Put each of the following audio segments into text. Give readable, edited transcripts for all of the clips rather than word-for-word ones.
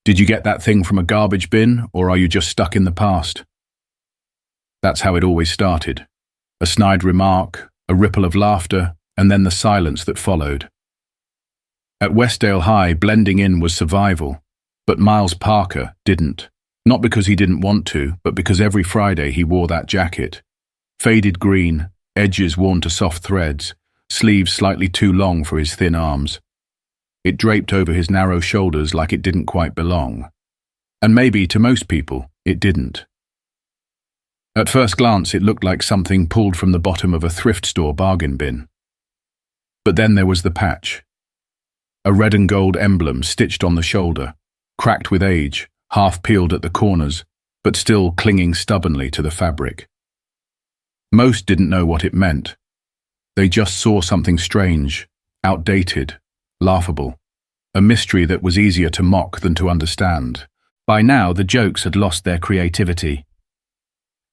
Did you get that thing from a garbage bin, or are you just stuck in the past? That's how it always started. A snide remark, a ripple of laughter, and then the silence that followed. At Westdale High, blending in was survival, but Miles Parker didn't. Not because he didn't want to, but because every Friday he wore that jacket. Faded green, edges worn to soft threads, sleeves slightly too long for his thin arms. It draped over his narrow shoulders like it didn't quite belong. And maybe, to most people, it didn't. At first glance, it looked like something pulled from the bottom of a thrift store bargain bin. But then there was the patch. A red and gold emblem stitched on the shoulder, cracked with age, half peeled at the corners, but still clinging stubbornly to the fabric. Most didn't know what it meant. They just saw something strange, outdated, laughable, a mystery that was easier to mock than to understand. By now, the jokes had lost their creativity.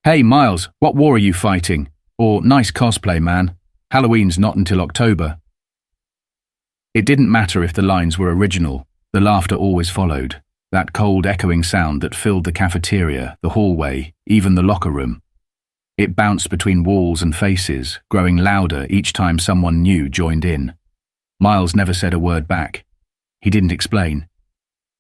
"Hey, Miles, what war are you fighting?" Or, "Nice cosplay, man. Halloween's not until October." It didn't matter if the lines were original, the laughter always followed, that cold echoing sound that filled the cafeteria, the hallway, even the locker room. It bounced between walls and faces, growing louder each time someone new joined in. Miles never said a word back. He didn't explain.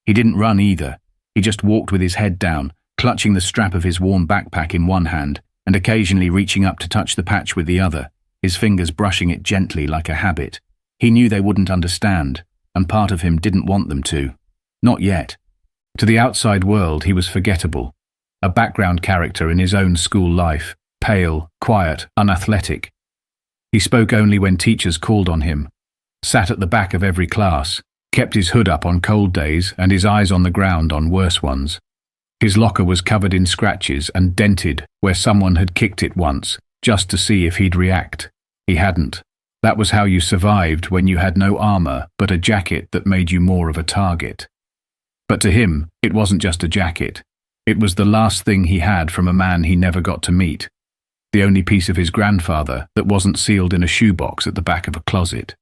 He didn't run either. He just walked with his head down, clutching the strap of his worn backpack in one hand and occasionally reaching up to touch the patch with the other, his fingers brushing it gently like a habit. He knew they wouldn't understand, and part of him didn't want them to. Not yet. To the outside world, he was forgettable, a background character in his own school life, pale, quiet, unathletic. He spoke only when teachers called on him, sat at the back of every class, kept his hood up on cold days and his eyes on the ground on worse ones. His locker was covered in scratches and dented where someone had kicked it once, just to see if he'd react. He hadn't. That was how you survived when you had no armor but a jacket that made you more of a target. But to him, it wasn't just a jacket. It was the last thing he had from a man he never got to meet. The only piece of his grandfather that wasn't sealed in a shoebox at the back of a closet.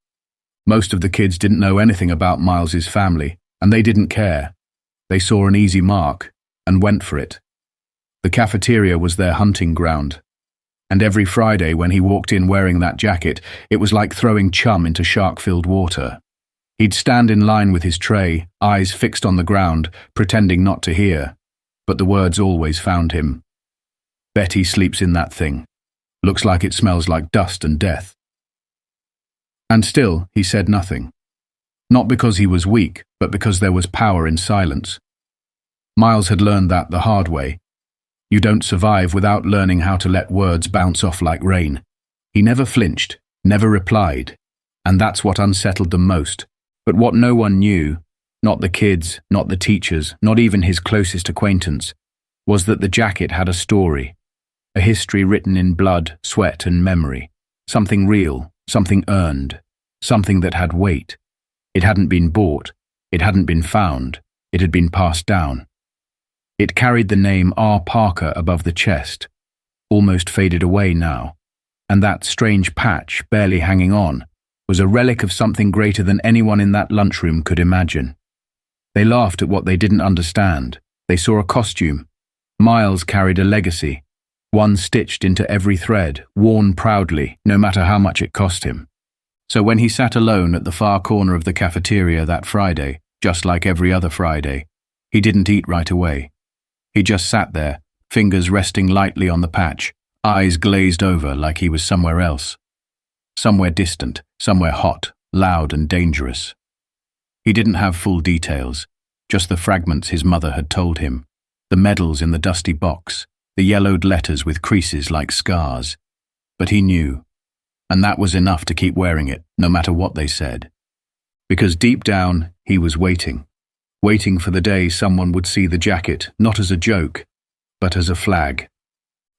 Most of the kids didn't know anything about Miles's family, and they didn't care. They saw an easy mark and went for it. The cafeteria was their hunting ground. And every Friday when he walked in wearing that jacket, it was like throwing chum into shark-filled water. He'd stand in line with his tray, eyes fixed on the ground, pretending not to hear. But the words always found him. "Betty sleeps in that thing. Looks like it smells like dust and death." And still, he said nothing. Not because he was weak, but because there was power in silence. Miles had learned that the hard way. You don't survive without learning how to let words bounce off like rain. He never flinched, never replied, and that's what unsettled them most. But what no one knew, not the kids, not the teachers, not even his closest acquaintance, was that the jacket had a story, a history written in blood, sweat, and memory, something real, something earned, something that had weight. It hadn't been bought, it hadn't been found, it had been passed down. It carried the name R. Parker above the chest, almost faded away now, and that strange patch, barely hanging on, was a relic of something greater than anyone in that lunchroom could imagine. They laughed at what they didn't understand. They saw a costume. Miles carried a legacy, one stitched into every thread, worn proudly, no matter how much it cost him. So when he sat alone at the far corner of the cafeteria that Friday, just like every other Friday, he didn't eat right away. He just sat there, fingers resting lightly on the patch, eyes glazed over like he was somewhere else. Somewhere distant, somewhere hot, loud and dangerous. He didn't have full details, just the fragments his mother had told him, the medals in the dusty box, the yellowed letters with creases like scars. But he knew, and that was enough to keep wearing it, no matter what they said. Because deep down, he was waiting for the day someone would see the jacket, not as a joke, but as a flag.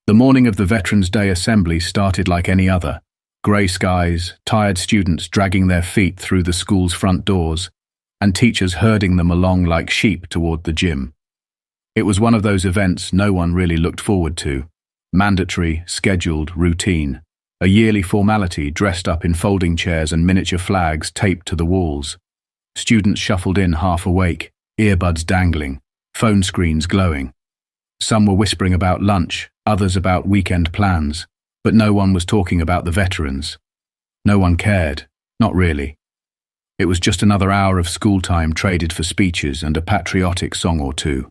The morning of the Veterans Day assembly started like any other. Grey skies, tired students dragging their feet through the school's front doors, and teachers herding them along like sheep toward the gym. It was one of those events no one really looked forward to. Mandatory, scheduled, routine. A yearly formality dressed up in folding chairs and miniature flags taped to the walls. Students shuffled in half awake, earbuds dangling, phone screens glowing. Some were whispering about lunch, others about weekend plans, but no one was talking about the veterans. No one cared, not really. It was just another hour of school time traded for speeches and a patriotic song or two.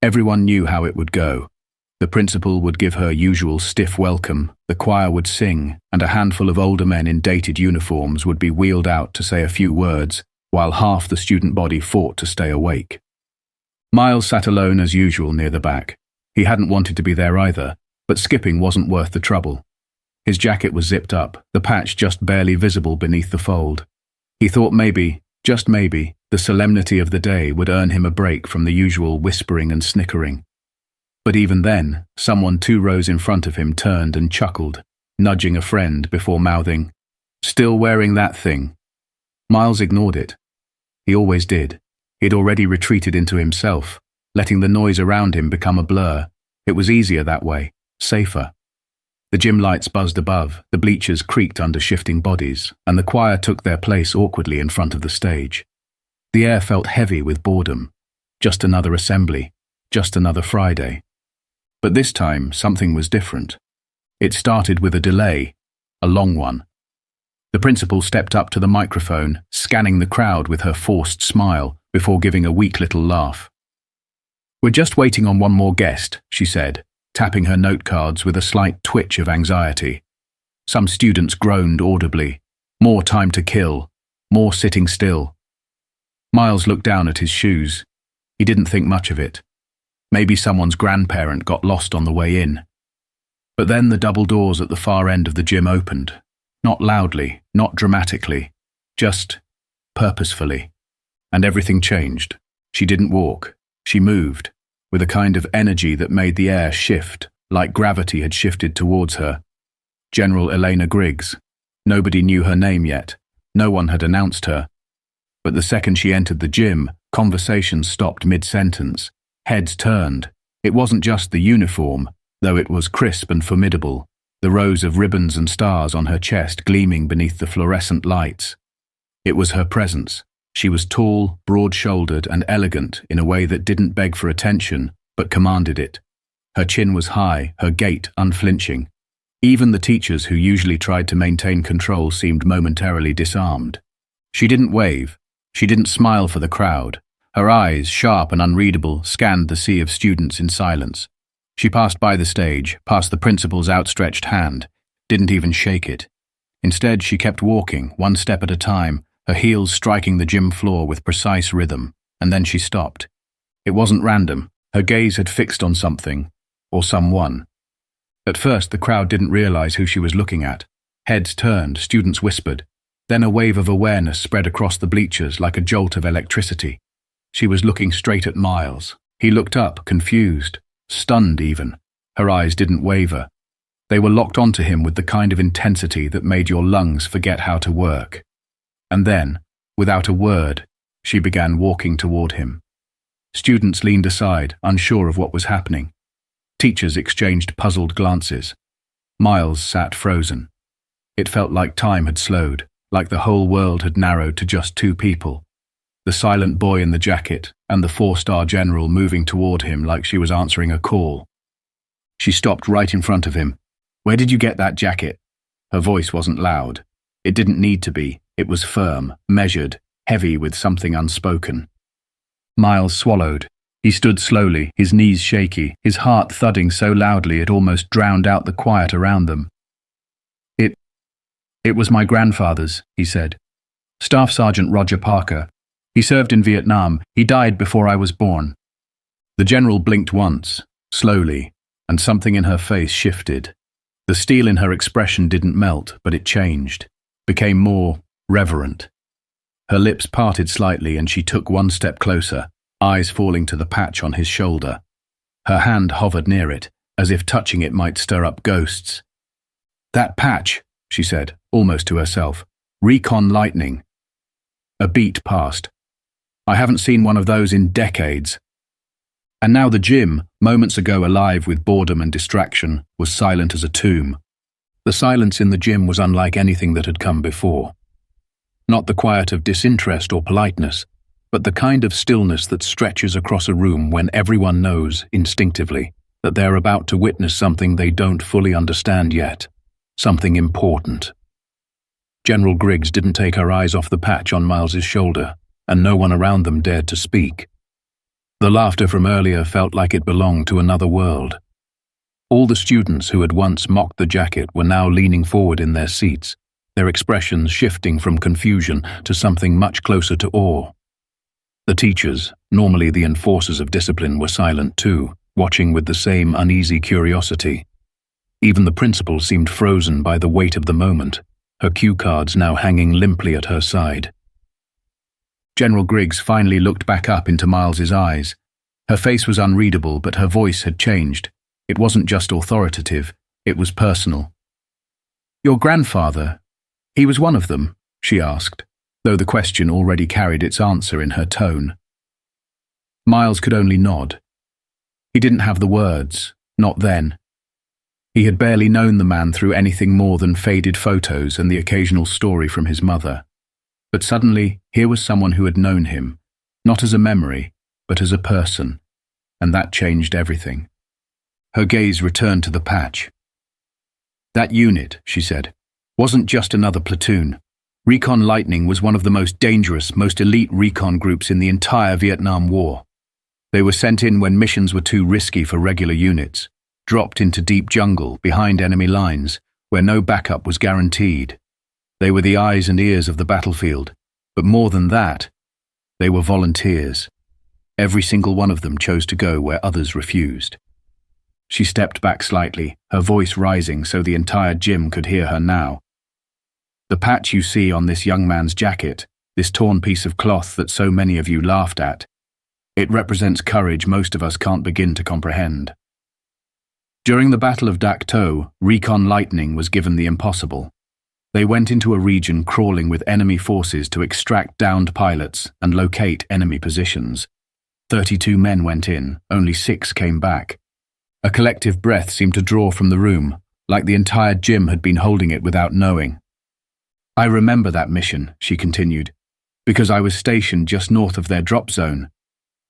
Everyone knew how it would go. The principal would give her usual stiff welcome, the choir would sing, and a handful of older men in dated uniforms would be wheeled out to say a few words, while half the student body fought to stay awake. Miles sat alone as usual near the back. He hadn't wanted to be there either, but skipping wasn't worth the trouble. His jacket was zipped up, the patch just barely visible beneath the fold. He thought maybe, just maybe, the solemnity of the day would earn him a break from the usual whispering and snickering. But even then, someone 2 rows in front of him turned and chuckled, nudging a friend before mouthing, "Still wearing that thing?" Miles ignored it. He always did. He'd already retreated into himself, letting the noise around him become a blur. It was easier that way, safer. The gym lights buzzed above, the bleachers creaked under shifting bodies, and the choir took their place awkwardly in front of the stage. The air felt heavy with boredom. Just another assembly, just another Friday. But this time, something was different. It started with a delay, a long one. The principal stepped up to the microphone, scanning the crowd with her forced smile, before giving a weak little laugh. "We're just waiting on one more guest," she said, tapping her note cards with a slight twitch of anxiety. Some students groaned audibly. More time to kill, more sitting still. Miles looked down at his shoes. He didn't think much of it. Maybe someone's grandparent got lost on the way in. But then the double doors at the far end of the gym opened. Not loudly, not dramatically, just purposefully. And everything changed. She didn't walk. She moved, with a kind of energy that made the air shift, like gravity had shifted towards her. General Elena Griggs. Nobody knew her name yet. No one had announced her. But the second she entered the gym, conversation stopped mid-sentence. Heads turned. It wasn't just the uniform, though it was crisp and formidable, the rows of ribbons and stars on her chest gleaming beneath the fluorescent lights. It was her presence. She was tall, broad-shouldered, and elegant in a way that didn't beg for attention, but commanded it. Her chin was high, her gait unflinching. Even the teachers who usually tried to maintain control seemed momentarily disarmed. She didn't wave. She didn't smile for the crowd. Her eyes, sharp and unreadable, scanned the sea of students in silence. She passed by the stage, past the principal's outstretched hand, didn't even shake it. Instead, she kept walking, one step at a time, her heels striking the gym floor with precise rhythm, and then she stopped. It wasn't random. Her gaze had fixed on something, or someone. At first, the crowd didn't realize who she was looking at. Heads turned, students whispered. Then a wave of awareness spread across the bleachers like a jolt of electricity. She was looking straight at Miles. He looked up, confused, stunned even. Her eyes didn't waver. They were locked onto him with the kind of intensity that made your lungs forget how to work. And then, without a word, she began walking toward him. Students leaned aside, unsure of what was happening. Teachers exchanged puzzled glances. Miles sat frozen. It felt like time had slowed, like the whole world had narrowed to just 2 people. The silent boy in the jacket and the 4-star general moving toward him like she was answering a call. She stopped right in front of him. "Where did you get that jacket?" Her voice wasn't loud. It didn't need to be. It was firm, measured, heavy with something unspoken. Miles swallowed. He stood slowly, his knees shaky, his heart thudding so loudly it almost drowned out the quiet around them. It was my grandfather's," he said. "Staff Sergeant Roger Parker. He served in Vietnam. He died before I was born." The general blinked once, slowly, and something in her face shifted. The steel in her expression didn't melt, but it changed, became more reverent. Her lips parted slightly and she took one step closer, eyes falling to the patch on his shoulder. Her hand hovered near it, as if touching it might stir up ghosts. "That patch," she said, almost to herself. "Recon Lightning." A beat passed. "I haven't seen one of those in decades." And now the gym, moments ago alive with boredom and distraction, was silent as a tomb. The silence in the gym was unlike anything that had come before. Not the quiet of disinterest or politeness, but the kind of stillness that stretches across a room when everyone knows, instinctively, that they're about to witness something they don't fully understand yet, something important. General Griggs didn't take her eyes off the patch on Miles's shoulder, and no one around them dared to speak. The laughter from earlier felt like it belonged to another world. All the students who had once mocked the jacket were now leaning forward in their seats, their expressions shifting from confusion to something much closer to awe. The teachers, normally the enforcers of discipline, were silent too, watching with the same uneasy curiosity. Even the principal seemed frozen by the weight of the moment, her cue cards now hanging limply at her side. General Griggs finally looked back up into Miles's eyes. Her face was unreadable, but her voice had changed. It wasn't just authoritative, it was personal. "Your grandfather, he was one of them?" she asked, though the question already carried its answer in her tone. Miles could only nod. He didn't have the words, not then. He had barely known the man through anything more than faded photos and the occasional story from his mother. But suddenly, here was someone who had known him, not as a memory, but as a person, and that changed everything. Her gaze returned to the patch. "That unit," she said, "wasn't just another platoon. Recon Lightning was one of the most dangerous, most elite recon groups in the entire Vietnam War. They were sent in when missions were too risky for regular units, dropped into deep jungle behind enemy lines, where no backup was guaranteed. They were the eyes and ears of the battlefield, but more than that, they were volunteers. Every single one of them chose to go where others refused." She stepped back slightly, her voice rising so the entire gym could hear her now. "The patch you see on this young man's jacket, this torn piece of cloth that so many of you laughed at, it represents courage most of us can't begin to comprehend. During the Battle of Dak To, Recon Lightning was given the impossible. They went into a region crawling with enemy forces to extract downed pilots and locate enemy positions. 32 men went in, only 6 came back. A collective breath seemed to draw from the room, like the entire gym had been holding it without knowing. "I remember that mission," she continued, "because I was stationed just north of their drop zone.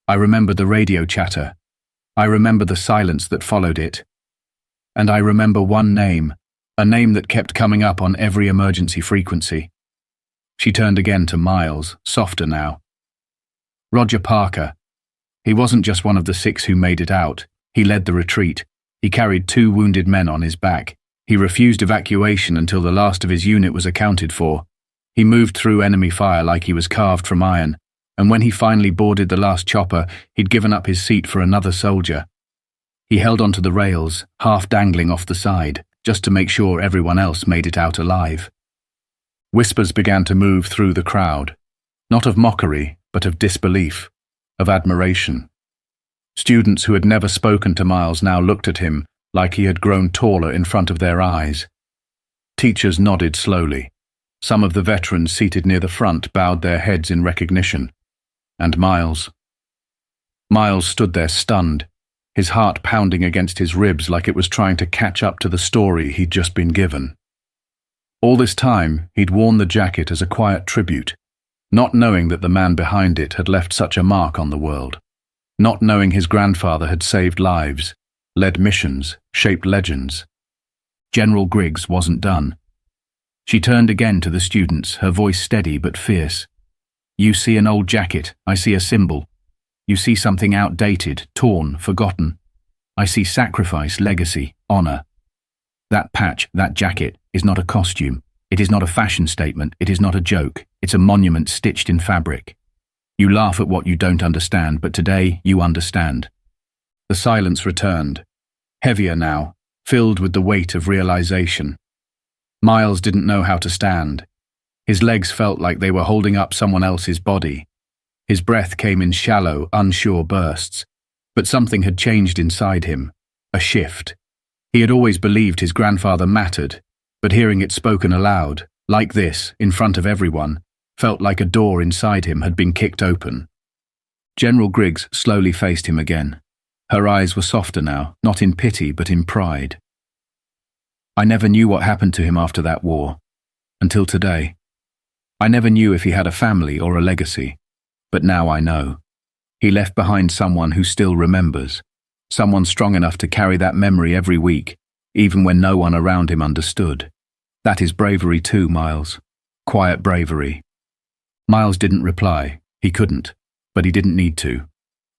I remember the radio chatter. I remember the silence that followed it. And I remember one name, a name that kept coming up on every emergency frequency." She turned again to Miles, softer now. "Roger Parker. He wasn't just one of the 6 who made it out. He led the retreat. He carried 2 wounded men on his back. He refused evacuation until the last of his unit was accounted for. He moved through enemy fire like he was carved from iron, and when he finally boarded the last chopper, he'd given up his seat for another soldier. He held onto the rails, half dangling off the side, just to make sure everyone else made it out alive." Whispers began to move through the crowd, not of mockery, but of disbelief, of admiration. Students who had never spoken to Miles now looked at him like he had grown taller in front of their eyes. Teachers nodded slowly. Some of the veterans seated near the front bowed their heads in recognition. And Miles stood there stunned, his heart pounding against his ribs like it was trying to catch up to the story he'd just been given. All this time, he'd worn the jacket as a quiet tribute, not knowing that the man behind it had left such a mark on the world, not knowing his grandfather had saved lives, led missions, shaped legends. General Griggs wasn't done. She turned again to the students, her voice steady but fierce. "You see an old jacket, I see a symbol. You see something outdated, torn, forgotten. I see sacrifice, legacy, honor. That patch, that jacket, is not a costume. It is not a fashion statement. It is not a joke. It's a monument stitched in fabric. You laugh at what you don't understand, but today you understand." The silence returned, heavier now, filled with the weight of realization. Miles didn't know how to stand. His legs felt like they were holding up someone else's body. His breath came in shallow, unsure bursts. But something had changed inside him, a shift. He had always believed his grandfather mattered, but hearing it spoken aloud, like this, in front of everyone, felt like a door inside him had been kicked open. General Griggs slowly faced him again. Her eyes were softer now, not in pity but in pride. "I never knew what happened to him after that war, until today. I never knew if he had a family or a legacy. but now I know. He left behind someone who still remembers, someone strong enough to carry that memory every week, even when no one around him understood. That is bravery too, Miles. Quiet bravery. Miles didn't reply. He couldn't, but he didn't need to.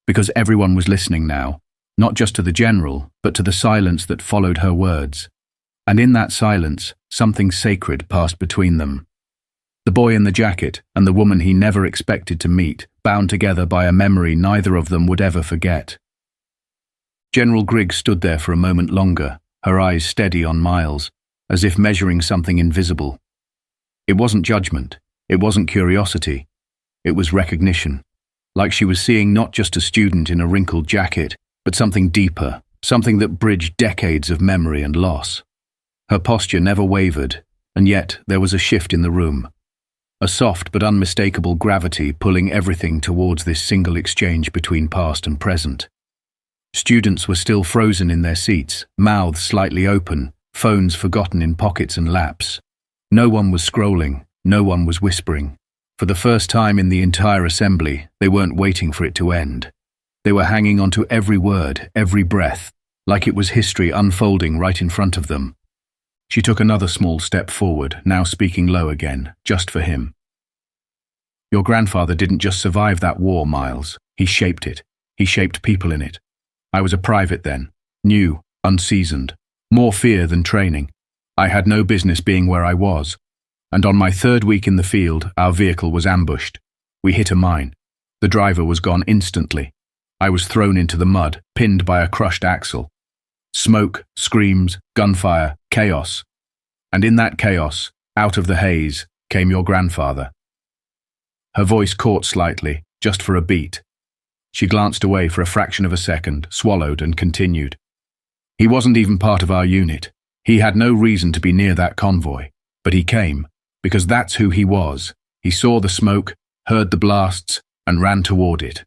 Because everyone was listening now, not just to the general, but to the silence that followed her words. And in that silence, something sacred passed between them. The boy in the jacket and the woman he never expected to meet, bound together by a memory neither of them would ever forget. General Griggs stood there for a moment longer, her eyes steady on Miles, as if measuring something invisible. It wasn't judgment, it wasn't curiosity, it was recognition, like she was seeing not just a student in a wrinkled jacket, but something deeper, something that bridged decades of memory and loss. Her posture never wavered, and yet there was a shift in the room. A soft but unmistakable gravity pulling everything towards this single exchange between past and present. Students were still frozen in their seats, mouths slightly open, phones forgotten in pockets and laps. No one was scrolling, no one was whispering. For the first time in the entire assembly, they weren't waiting for it to end. They were hanging on to every word, every breath, like it was history unfolding right in front of them. She took another small step forward, now speaking low again, just for him. Your grandfather didn't just survive that war, Miles. He shaped it. He shaped people in it. I was a private then, new, unseasoned, more fear than training. I had no business being where I was. And on my third week in the field, our vehicle was ambushed. We hit a mine. The driver was gone instantly. I was thrown into the mud, pinned by a crushed axle. Smoke, screams, gunfire, chaos. And in that chaos, out of the haze, came your grandfather. Her voice caught slightly, just for a beat. She glanced away for a fraction of a second, swallowed, and continued. He wasn't even part of our unit. He had no reason to be near that convoy. But he came, because that's who he was. He saw the smoke, heard the blasts, and ran toward it.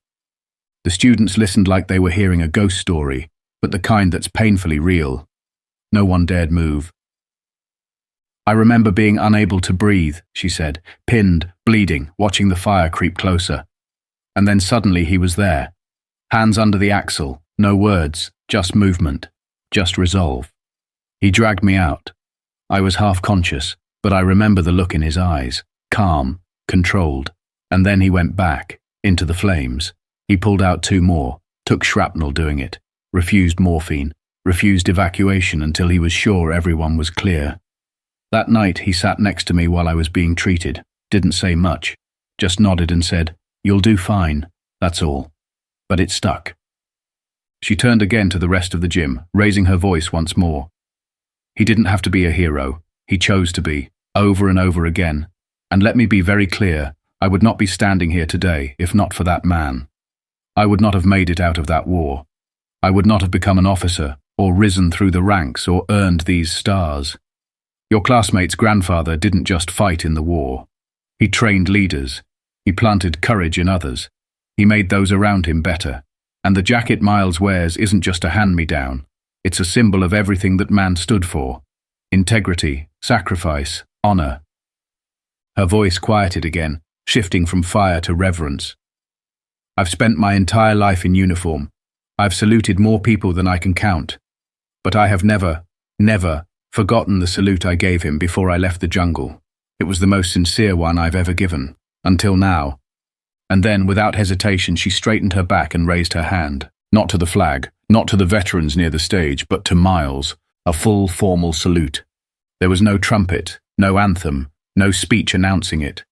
The students listened like they were hearing a ghost story, but the kind that's painfully real. No one dared move. I remember being unable to breathe, she said, pinned, bleeding, watching the fire creep closer. And then suddenly he was there. Hands under the axle, no words, just movement, just resolve. He dragged me out. I was half conscious, but I remember the look in his eyes, calm, controlled. And then he went back, into the flames. He pulled out 2 more, took shrapnel doing it, refused morphine, refused evacuation until he was sure everyone was clear. That night he sat next to me while I was being treated, didn't say much, just nodded and said, "You'll do fine, that's all." But it stuck. She turned again to the rest of the gym, raising her voice once more. He didn't have to be a hero. He chose to be, over and over again. And let me be very clear, I would not be standing here today if not for that man. I would not have made it out of that war. I would not have become an officer, or risen through the ranks, or earned these stars. Your classmate's grandfather didn't just fight in the war. He trained leaders. He planted courage in others. He made those around him better. And the jacket Miles wears isn't just a hand-me-down. It's a symbol of everything that man stood for. Integrity, sacrifice, honor. Her voice quieted again, shifting from fire to reverence. I've spent my entire life in uniform. I've saluted more people than I can count. But I have never forgotten the salute I gave him before I left the jungle. It was the most sincere one I've ever given, until now. And then, without hesitation, she straightened her back and raised her hand. Not to the flag, not to the veterans near the stage, but to Miles, a full, formal salute. There was no trumpet, no anthem, no speech announcing it.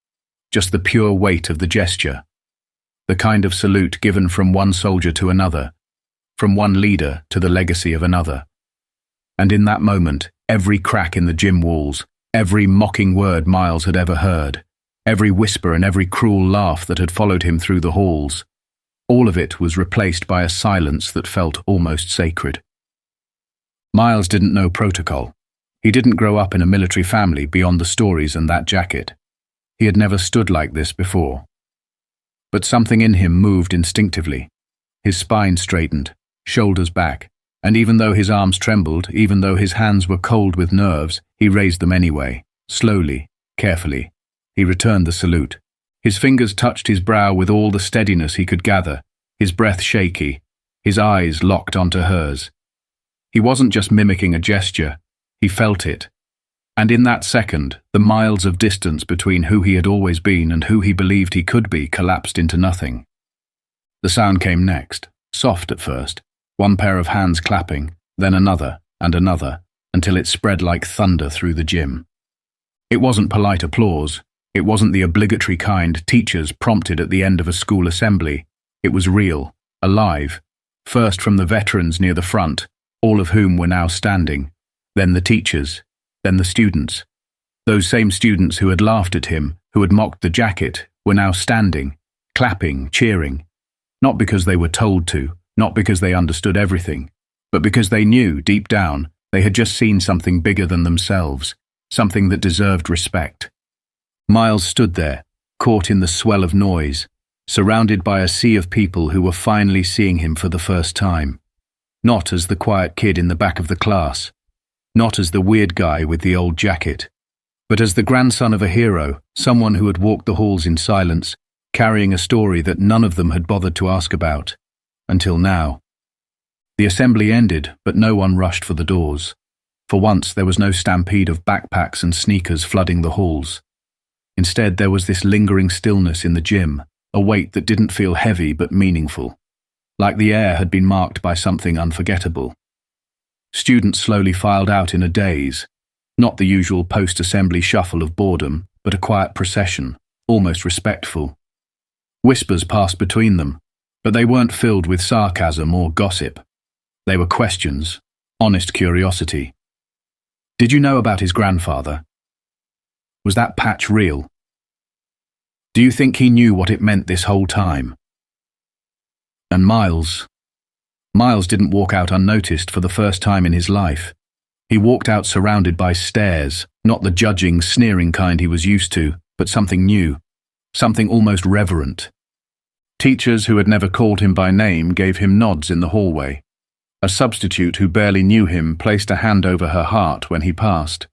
Just the pure weight of the gesture. The kind of salute given from one soldier to another, from one leader to the legacy of another. And in that moment, every crack in the gym walls, every mocking word Miles had ever heard, every whisper and every cruel laugh that had followed him through the halls, all of it was replaced by a silence that felt almost sacred. Miles didn't know protocol. He didn't grow up in a military family beyond the stories and that jacket. He had never stood like this before. But something in him moved instinctively. His spine straightened, shoulders back, and even though his arms trembled, even though his hands were cold with nerves, he raised them anyway, slowly, carefully. He returned the salute, His fingers touched his brow with all the steadiness he could gather, his breath shaky, his eyes locked onto hers. He wasn't just mimicking a gesture, he felt it. And in that second, the miles of distance between who he had always been and who he believed he could be collapsed into nothing. The sound came next, soft at first, one pair of hands clapping, then another and another, until it spread like thunder through the gym. It wasn't polite applause. It wasn't the obligatory kind teachers prompted at the end of a school assembly. It was real, alive, first from the veterans near the front, all of whom were now standing, then the teachers, then the students. Those same students who had laughed at him, who had mocked the jacket, were now standing, clapping, cheering. Not because they were told to, not because they understood everything, but because they knew, deep down, they had just seen something bigger than themselves, something that deserved respect. Miles stood there, caught in the swell of noise, surrounded by a sea of people who were finally seeing him for the first time. Not as the quiet kid in the back of the class, not as the weird guy with the old jacket, but as the grandson of a hero, someone who had walked the halls in silence, carrying a story that none of them had bothered to ask about, until now. The assembly ended, but no one rushed for the doors. For once, there was no stampede of backpacks and sneakers flooding the halls. Instead, there was this lingering stillness in the gym, a weight that didn't feel heavy but meaningful, like the air had been marked by something unforgettable. Students slowly filed out in a daze, not the usual post-assembly shuffle of boredom, but a quiet procession, almost respectful. Whispers passed between them, but they weren't filled with sarcasm or gossip. They were questions, honest curiosity. Did you know about his grandfather? Was that patch real? Do you think he knew what it meant this whole time? And Miles didn't walk out unnoticed for the first time in his life. He walked out surrounded by stares, not the judging, sneering kind he was used to, but something new, something almost reverent. Teachers who had never called him by name gave him nods in the hallway. A substitute who barely knew him placed a hand over her heart when he passed.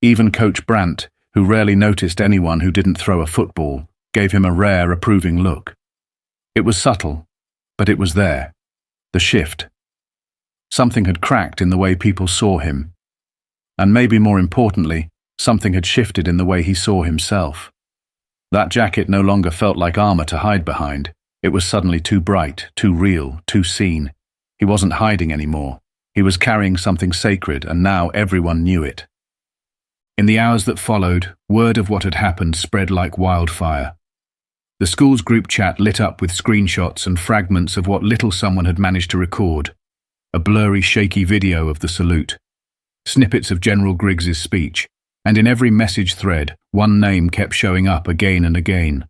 Even Coach Brandt, who rarely noticed anyone who didn't throw a football, gave him a rare, approving look. It was subtle, but it was there. The shift. Something had cracked in the way people saw him. And maybe more importantly, something had shifted in the way he saw himself. That jacket no longer felt like armor to hide behind. It was suddenly too bright, too real, too seen. He wasn't hiding anymore. He was carrying something sacred, and now everyone knew it. In the hours that followed, word of what had happened spread like wildfire. The school's group chat lit up with screenshots and fragments of what little someone had managed to record. A blurry, shaky video of the salute. Snippets of General Griggs's speech, and in every message thread, one name kept showing up again and again.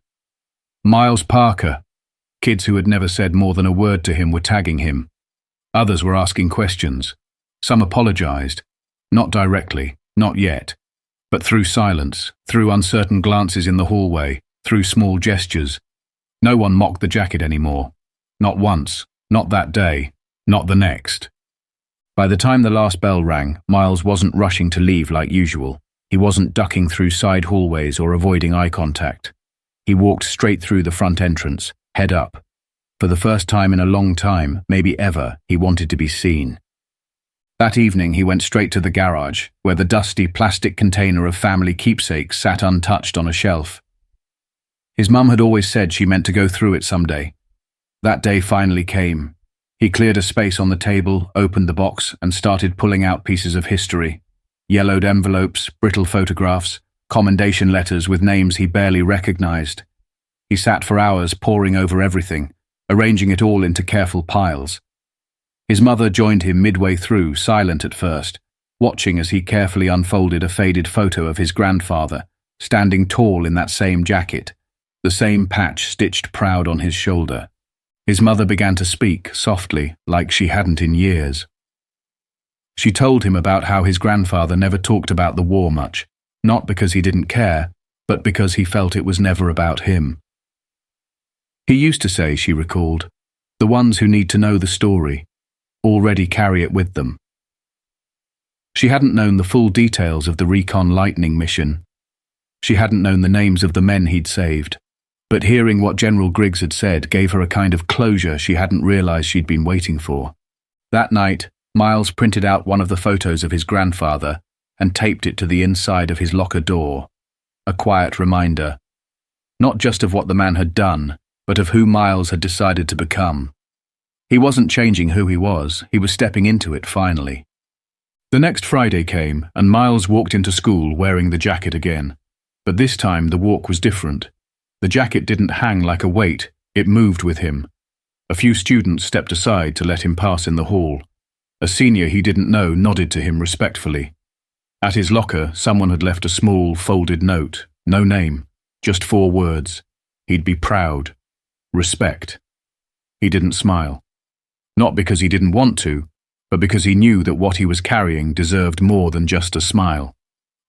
Miles Parker. Kids who had never said more than a word to him were tagging him. Others were asking questions. Some apologized. Not directly, not yet. But through silence, through uncertain glances in the hallway, through small gestures. No one mocked the jacket anymore. Not once, not that day, not the next. By the time the last bell rang, Miles wasn't rushing to leave like usual. He wasn't ducking through side hallways or avoiding eye contact. He walked straight through the front entrance, head up. For the first time in a long time, maybe ever, he wanted to be seen. That evening he went straight to the garage, where the dusty plastic container of family keepsakes sat untouched on a shelf. His mum had always said she meant to go through it someday. That day finally came. He cleared a space on the table, opened the box, and started pulling out pieces of history. Yellowed envelopes, brittle photographs, commendation letters with names he barely recognized. He sat for hours poring over everything, arranging it all into careful piles. His mother joined him midway through, silent at first, watching as he carefully unfolded a faded photo of his grandfather, standing tall in that same jacket, the same patch stitched proud on his shoulder. His mother began to speak, softly, like she hadn't in years. She told him about how his grandfather never talked about the war much, not because he didn't care, but because he felt it was never about him. He used to say, she recalled, the ones who need to know the story already carry it with them. She hadn't known the full details of the Recon Lightning mission. She hadn't known the names of the men he'd saved, But hearing what General Griggs had said gave her a kind of closure she hadn't realized she'd been waiting for. That night, Miles printed out one of the photos of his grandfather and taped it to the inside of his locker door. A quiet reminder, not just of what the man had done, but of who Miles had decided to become. He wasn't changing who he was stepping into it finally. The next Friday came, and Miles walked into school wearing the jacket again. But this time the walk was different. The jacket didn't hang like a weight, it moved with him. A few students stepped aside to let him pass in the hall. A senior he didn't know nodded to him respectfully. At his locker, someone had left a small, folded note. No name, just 4 words. He'd be proud. Respect. He didn't smile. Not because he didn't want to, but because he knew that what he was carrying deserved more than just a smile.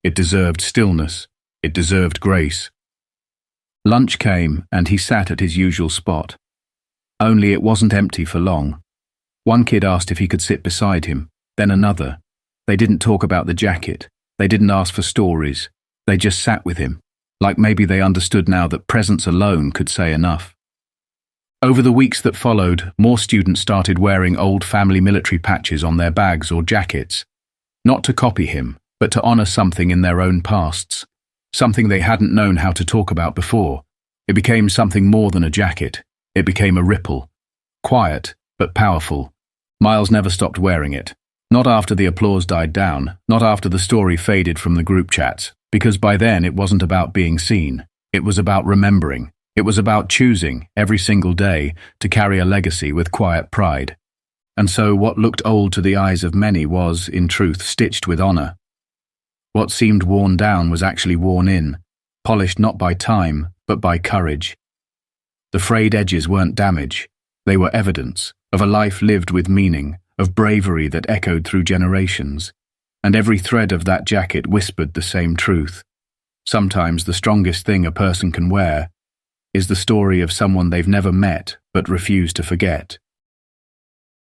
It deserved stillness. It deserved grace. Lunch came, and he sat at his usual spot. Only it wasn't empty for long. One kid asked if he could sit beside him, then another. They didn't talk about the jacket. They didn't ask for stories. They just sat with him, like maybe they understood now that presence alone could say enough. Over the weeks that followed, more students started wearing old family military patches on their bags or jackets. Not to copy him, but to honor something in their own pasts. Something they hadn't known how to talk about before. It became something more than a jacket. It became a ripple. Quiet, but powerful. Miles never stopped wearing it. Not after the applause died down, not after the story faded from the group chats, because by then it wasn't about being seen. It was about remembering. It was about choosing, every single day, to carry a legacy with quiet pride. And so what looked old to the eyes of many was, in truth, stitched with honor. What seemed worn down was actually worn in, polished not by time, but by courage. The frayed edges weren't damage. They were evidence of a life lived with meaning, of bravery that echoed through generations. And every thread of that jacket whispered the same truth. Sometimes the strongest thing a person can wear is the story of someone they've never met but refuse to forget.